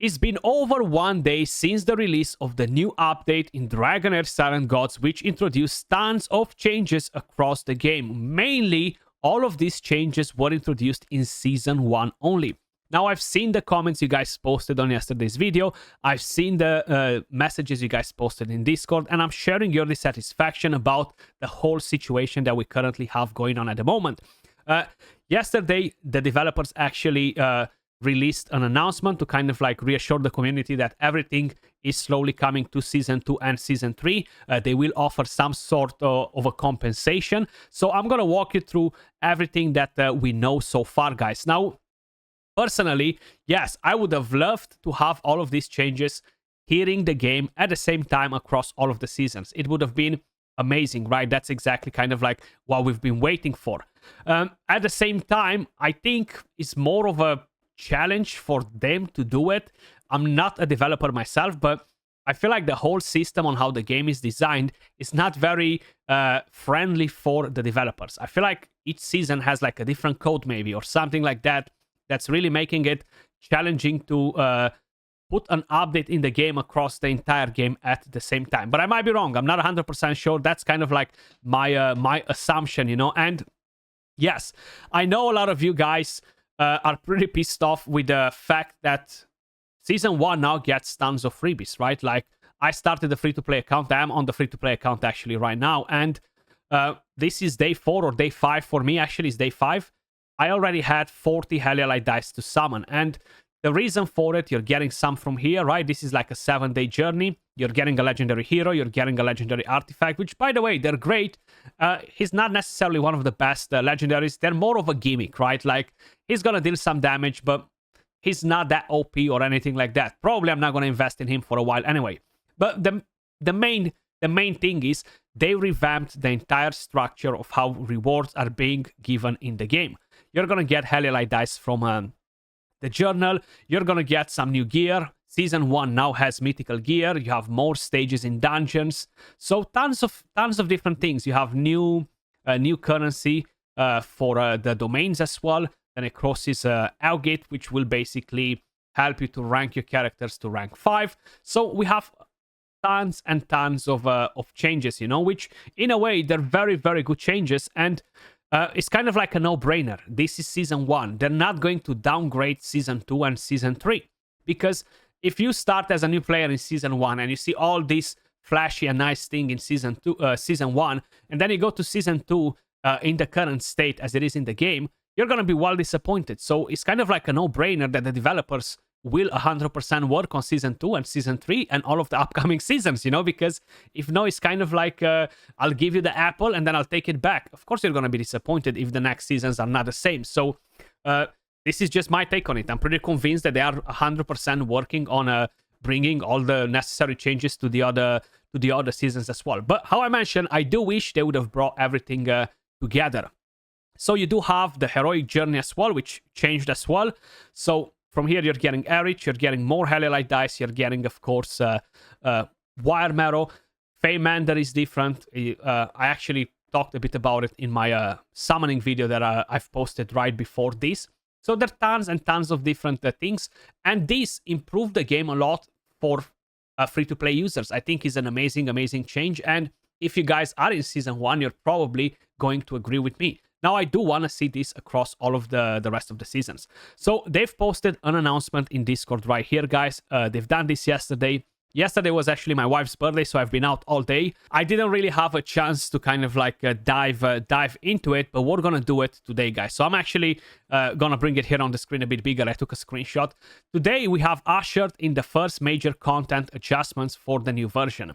It's been over 1 day since the release of the new update in Dragonheir Silent Gods, which introduced tons of changes across the game. Mainly, all of these changes were introduced in Season 1 only. Now, I've seen the comments you guys posted on yesterday's video. I've seen the messages you guys posted in Discord, and I'm sharing your dissatisfaction about the whole situation that we currently have going on at the moment. Yesterday, the developers actually released an announcement to kind of like reassure the community that everything is slowly coming to Season 2 and Season 3. They will offer some sort of a compensation. So I'm going to walk you through everything that we know so far, guys. Now, personally, yes, I would have loved to have all of these changes hitting the game at the same time across all of the seasons. It would have been amazing, right? That's exactly kind of like what we've been waiting for. At the same time, I think it's more of a challenge for them to do it. I'm not a developer myself, but I feel like the whole system on how the game is designed is not very friendly for the developers. I feel like each season has like a different code maybe or something like that. That's really making it challenging to put an update in the game across the entire game at the same time. But I might be wrong. I'm not 100% sure. That's kind of like my assumption, you know. And yes, I know a lot of you guys are pretty pissed off with the fact that Season 1 now gets tons of freebies, right? Like, I started the free-to-play account. I am on the free-to-play account actually right now. And this is day 4 or day 5 for me. Actually, it's day 5. I already had 40 Heliolite dice to summon. And the reason for it, you're getting some from here, right? This is like a 7-day journey. You're getting a legendary hero. You're getting a legendary artifact, which, by the way, they're great. He's not necessarily one of the best legendaries. They're more of a gimmick, right? Like, he's going to deal some damage, but he's not that OP or anything like that. Probably I'm not going to invest in him for a while anyway. But the main thing is they revamped the entire structure of how rewards are being given in the game. You're going to get Heliolite dice from the journal. You're going to get some new gear. Season 1 now has mythical gear. You have more stages in dungeons. So tons of different things. You have new currency for the domains as well. Then it crosses Algate, which will basically help you to rank your characters to rank 5. So we have tons and tons of changes, you know, which in a way they're very, very good changes. And it's kind of like a no-brainer. This is Season 1. They're not going to downgrade Season 2 and Season 3. Because if you start as a new player in Season 1 and you see all this flashy and nice thing in Season 1, and then you go to Season 2 in the current state as it is in the game, you're going to be well disappointed. So it's kind of like a no-brainer that the developers will 100% work on Season 2 and Season 3 and all of the upcoming seasons, you know, because if no, it's kind of like, I'll give you the apple and then I'll take it back. Of course, you're going to be disappointed if the next seasons are not the same. So this is just my take on it. I'm pretty convinced that they are 100% working on bringing all the necessary changes to the other seasons as well. But how I mentioned, I do wish they would have brought everything together. So you do have the heroic journey as well, which changed as well. So from here, you're getting Erich, you're getting more Heliolite dice, you're getting, of course, Wire Marrow. Feymander is different. I actually talked a bit about it in my summoning video that I've posted right before this. So there are tons and tons of different things. And this improved the game a lot for free-to-play users. I think it's an amazing, amazing change. And if you guys are in Season 1, you're probably going to agree with me. Now, I do want to see this across all of the rest of the seasons. So they've posted an announcement in Discord right here, guys. They've done this yesterday. Yesterday was actually my wife's birthday, so I've been out all day. I didn't really have a chance to kind of like dive into it, but we're going to do it today, guys. So I'm actually going to bring it here on the screen a bit bigger. I took a screenshot. Today, we have ushered in the first major content adjustments for the new version.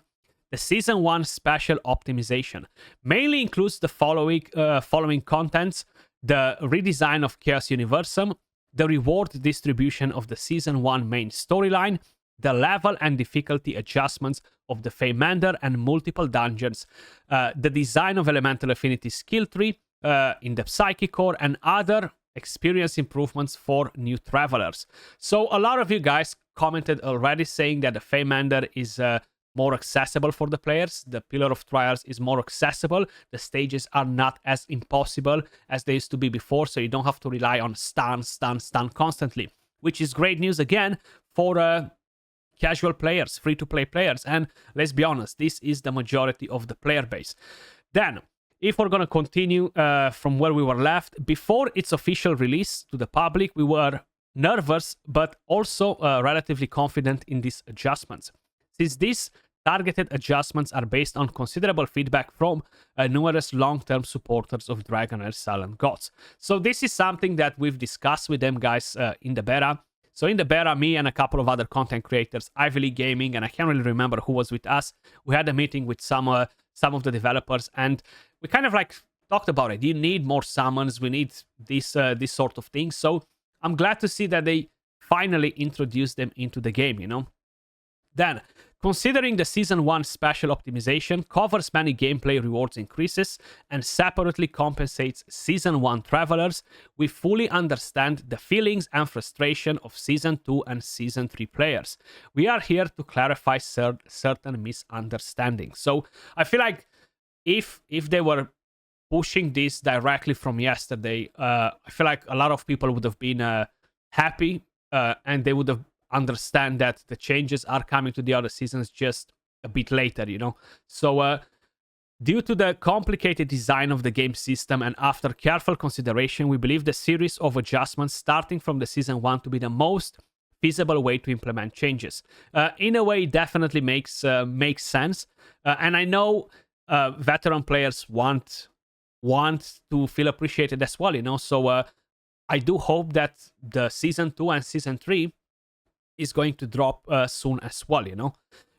The Season 1 special optimization mainly includes the following contents: the redesign of Chaos Universum, the reward distribution of the Season 1 main storyline, the level and difficulty adjustments of the Feymander and multiple dungeons, the design of Elemental Affinity skill tree in the Psychic Core, and other experience improvements for new travelers. So a lot of you guys commented already saying that the Feymander is more accessible for the players. The Pillar of Trials is more accessible. The stages are not as impossible as they used to be before, so you don't have to rely on stun constantly, which is great news again for casual players, free-to-play players. And let's be honest, this is the majority of the player base. Then, if we're going to continue from where we were left, before its official release to the public, we were nervous, but also relatively confident in these adjustments. Since these targeted adjustments are based on considerable feedback from numerous long-term supporters of Dragonheir Silent Gods. So this is something that we've discussed with them guys in the beta. So in the beta, me and a couple of other content creators, Ivy League Gaming, and I can't really remember who was with us, we had a meeting with some of the developers, and we kind of like talked about it. You need more summons, we need this sort of thing. So I'm glad to see that they finally introduced them into the game, you know? Then, considering the Season 1 special optimization covers many gameplay rewards increases and separately compensates Season 1 travelers, we fully understand the feelings and frustration of Season 2 and Season 3 players. We are here to clarify certain misunderstandings. So, I feel like if they were pushing this directly from yesterday, I feel like a lot of people would have been happy and they would have understand that the changes are coming to the other seasons just a bit later, you know. So due to the complicated design of the game system and after careful consideration, we believe the series of adjustments starting from the Season 1 to be the most feasible way to implement changes. In a way, it definitely makes sense. And I know veteran players want to feel appreciated as well, you know. So I do hope that the Season 2 and Season 3 is going to drop soon as well, you know.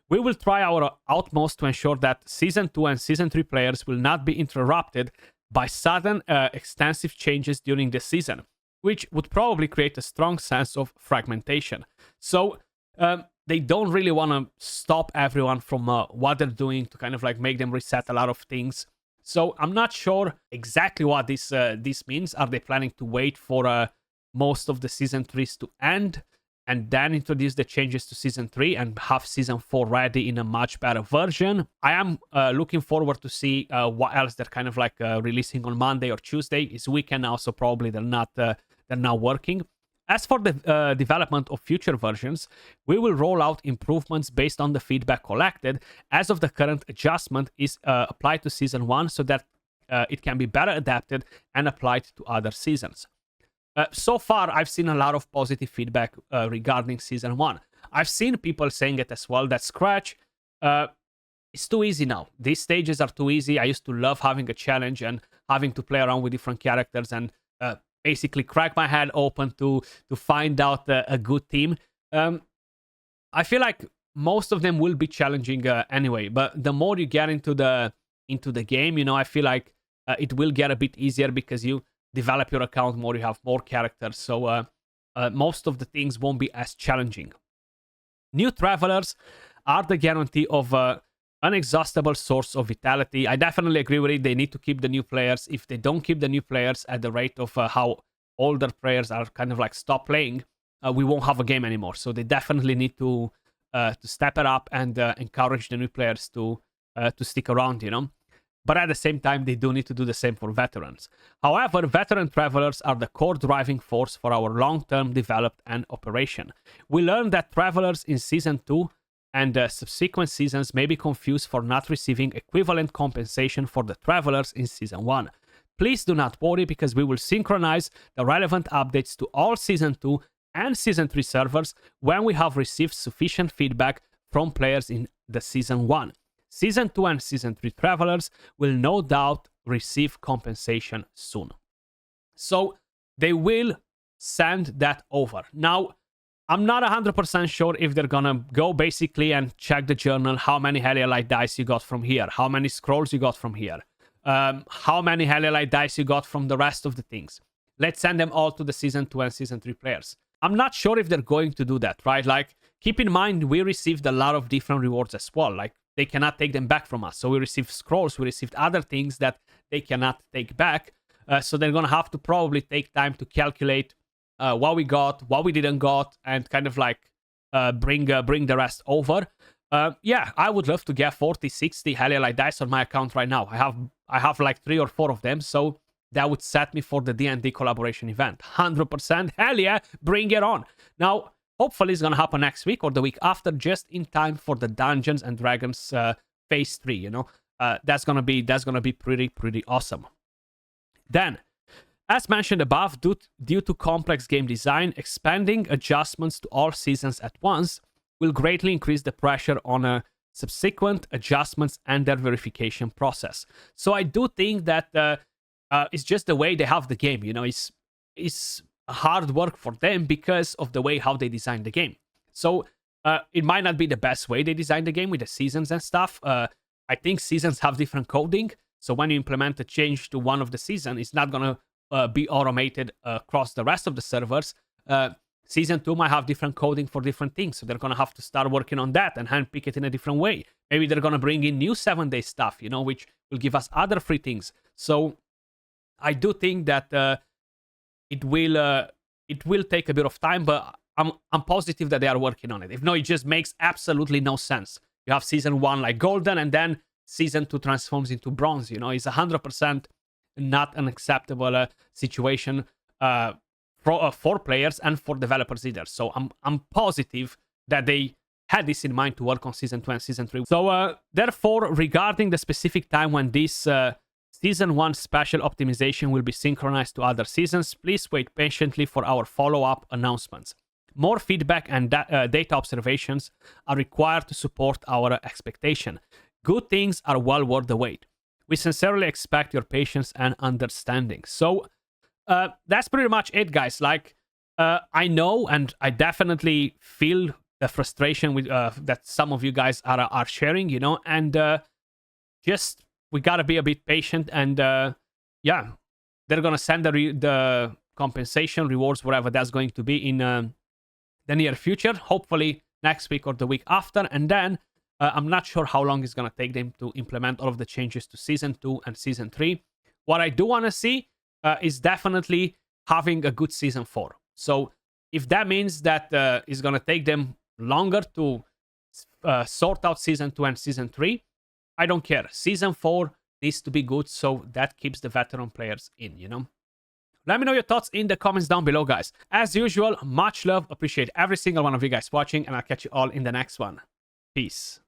We will try our utmost to ensure that Season 2 and Season 3 players will not be interrupted by sudden extensive changes during the season, which would probably create a strong sense of fragmentation. So they don't really want to stop everyone from what they're doing to kind of like make them reset a lot of things. So I'm not sure exactly what this means. Are they planning to wait for most of the Season 3s to end and then introduce the changes to Season 3 and have Season 4 ready in a much better version? I am looking forward to see what else they're kind of like releasing on Monday or Tuesday. It's weekend now, so probably they're now working. As for the development of future versions, we will roll out improvements based on the feedback collected as of the current adjustment is applied to Season 1 so that it can be better adapted and applied to other seasons. So far, I've seen a lot of positive feedback regarding Season 1. I've seen people saying it as well, that Skratch is too easy now. These stages are too easy. I used to love having a challenge and having to play around with different characters and basically crack my head open to find out a good team. I feel like most of them will be challenging anyway, but the more you get into the game, you know, I feel like it will get a bit easier because you develop your account more, you have more characters, so most of the things won't be as challenging. New travelers are the guarantee of an inexhaustible source of vitality. I definitely agree with it. They need to keep the new players. If they don't keep the new players at the rate of how older players are kind of like stop playing, we won't have a game anymore. So they definitely need to step it up and encourage the new players to stick around, you know. But at the same time, they do need to do the same for veterans. However, veteran travelers are the core driving force for our long-term development and operation. We learned that travelers in Season 2 and subsequent seasons may be confused for not receiving equivalent compensation for the travelers in Season 1. Please do not worry, because we will synchronize the relevant updates to all Season 2 and Season 3 servers when we have received sufficient feedback from players in the Season 1. Season 2 and Season 3 travelers will no doubt receive compensation soon. So they will send that over. Now, I'm not 100% sure if they're gonna go basically and check the journal, how many Heliolite dice you got from here, how many scrolls you got from here, how many Heliolite dice you got from the rest of the things. Let's send them all to the Season 2 and Season 3 players. I'm not sure if they're going to do that, right? Like, keep in mind, we received a lot of different rewards as well. Like, they cannot take them back from us. So we received scrolls, we received other things that they cannot take back. So they're gonna have to probably take time to calculate what we got, what we didn't got, and kind of like bring the rest over. Yeah, I would love to get 40, 60 Heliolite dice on my account right now. I have like 3 or 4 of them, so that would set me for the D&D collaboration event. 100%, hell yeah, bring it on. Now, Hopefully it's gonna happen next week or the week after, just in time for the Dungeons and Dragons phase 3, you know. That's gonna be pretty awesome. Then, as mentioned above, due to complex game design, expanding adjustments to all seasons at once will greatly increase the pressure on subsequent adjustments and their verification process. So I do think that it's just the way they have the game, you know. It's hard work for them because of the way how they designed the game. So it might not be the best way they designed the game with the seasons and stuff. I think seasons have different coding, so when you implement a change to one of the season, it's not gonna be automated across the rest of the servers. Season 2 might have different coding for different things, so they're gonna have to start working on that and handpick it in a different way. Maybe they're gonna bring in new 7-day stuff, you know, which will give us other free things. So I do think that it will take a bit of time, but I'm positive that they are working on it. If no, it just makes absolutely no sense. You have season 1 like golden, and then season 2 transforms into bronze. You know, it's 100% not an acceptable situation for players and for developers either. So I'm positive that they had this in mind to work on season 2 and season 3. So therefore, regarding the specific time when this season 1 special optimization will be synchronized to other seasons, please wait patiently for our follow-up announcements. More feedback and data observations are required to support our expectation. Good things are well worth the wait. We sincerely expect your patience and understanding. So that's pretty much it, guys. Like, I know and I definitely feel the frustration with that some of you guys are sharing, you know, and just we gotta be a bit patient, and yeah, they're gonna send the compensation rewards, whatever that's going to be, in the near future, hopefully next week or the week after. And then I'm not sure how long it's gonna take them to implement all of the changes to season 2 and season 3. What I do want to see is definitely having a good season 4. So if that means that it's gonna take them longer to sort out season 2 and season 3, I don't care. Season 4 needs to be good, so that keeps the veteran players in, you know? Let me know your thoughts in the comments down below, guys. As usual, much love. Appreciate every single one of you guys watching, and I'll catch you all in the next one. Peace.